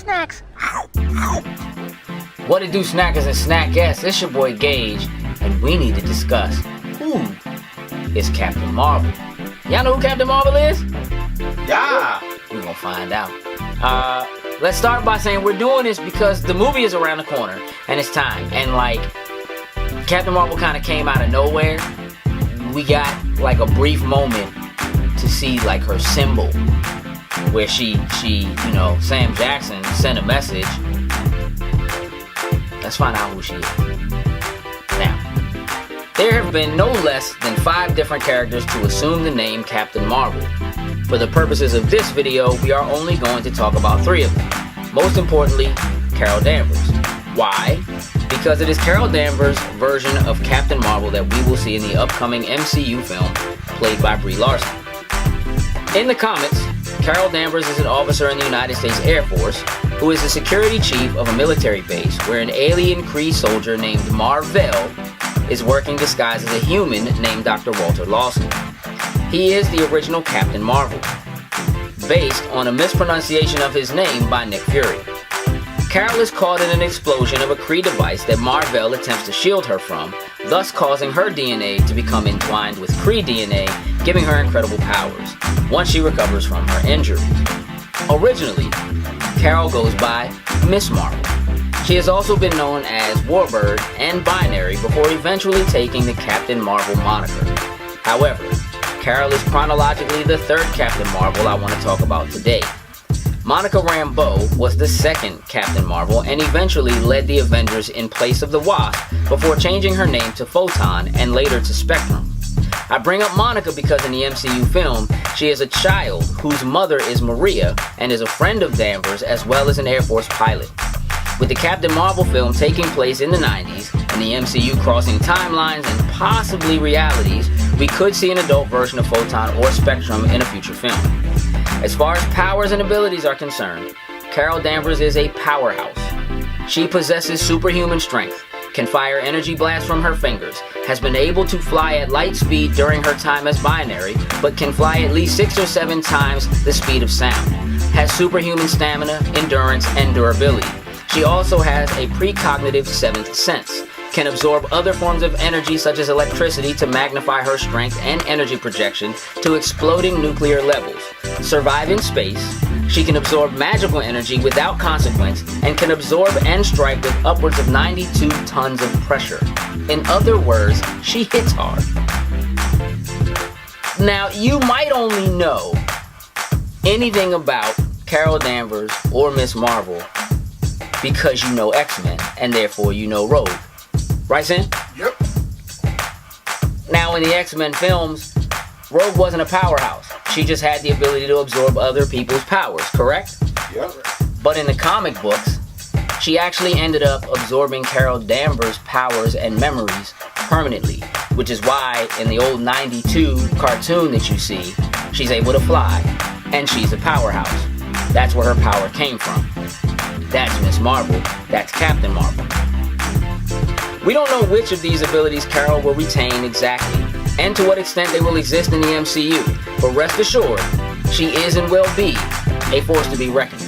snacks. What it do, snackers and snackettes? It's your boy Gage, and we need to discuss who is Captain Marvel. Y'all know who Captain Marvel is? Yeah. We're gonna find out. Let's start by saying we're doing this because the movie is around the corner, and it's time. And like, Captain Marvel kind of came out of nowhere. We got like a brief moment to see like her symbol, where she, Sam Jackson sent a message. Let's find out who she is. Now, there have been no less than 5 different characters to assume the name Captain Marvel. For the purposes of this video, we are only going to talk about 3 of them. Most importantly, Carol Danvers. Why? Because it is Carol Danvers' version of Captain Marvel that we will see in the upcoming MCU film, played by Brie Larson. In the comics, Carol Danvers is an officer in the United States Air Force who is the security chief of a military base where an alien Kree soldier named Mar-vell is working disguised as a human named Dr. Walter Lawson. He is the original Captain Marvel, based on a mispronunciation of his name by Nick Fury. Carol is caught in an explosion of a Kree device that Mar-vell attempts to shield her from, thus causing her DNA to become entwined with Kree DNA, giving her incredible powers, once she recovers from her injuries. Originally, Carol goes by Miss Marvel. She has also been known as Warbird and Binary before eventually taking the Captain Marvel moniker. However, Carol is chronologically the 3rd Captain Marvel I want to talk about today. Monica Rambeau was the 2nd Captain Marvel and eventually led the Avengers in place of the Wasp before changing her name to Photon and later to Spectrum. I bring up Monica because in the MCU film, she is a child whose mother is Maria and is a friend of Danvers as well as an Air Force pilot. With the Captain Marvel film taking place in the 90s and the MCU crossing timelines and possibly realities, we could see an adult version of Photon or Spectrum in a future film. As far as powers and abilities are concerned, Carol Danvers is a powerhouse. She possesses superhuman strength, can fire energy blasts from her fingers, has been able to fly at light speed during her time as Binary, but can fly at least 6 or 7 times the speed of sound, has superhuman stamina, endurance, and durability. She also has a precognitive 7th sense, can absorb other forms of energy such as electricity to magnify her strength and energy projection to exploding nuclear levels, survive in space, she can absorb magical energy without consequence, and can absorb and strike with upwards of 92 tons of pressure. In other words, she hits hard. Now, you might only know anything about Carol Danvers or Miss Marvel because you know X-Men, and therefore you know Rogue. Right, Sin? Yep. Now, in the X-Men films, Rogue wasn't a powerhouse. She just had the ability to absorb other people's powers, correct? Yep. But in the comic books, she actually ended up absorbing Carol Danvers' powers and memories permanently, which is why in the old 92 cartoon that you see, she's able to fly, and she's a powerhouse. That's where her power came from. That's Miss Marvel. That's Captain Marvel. We don't know which of these abilities Carol will retain exactly, and to what extent they will exist in the MCU, but rest assured, she is and will be a force to be reckoned with.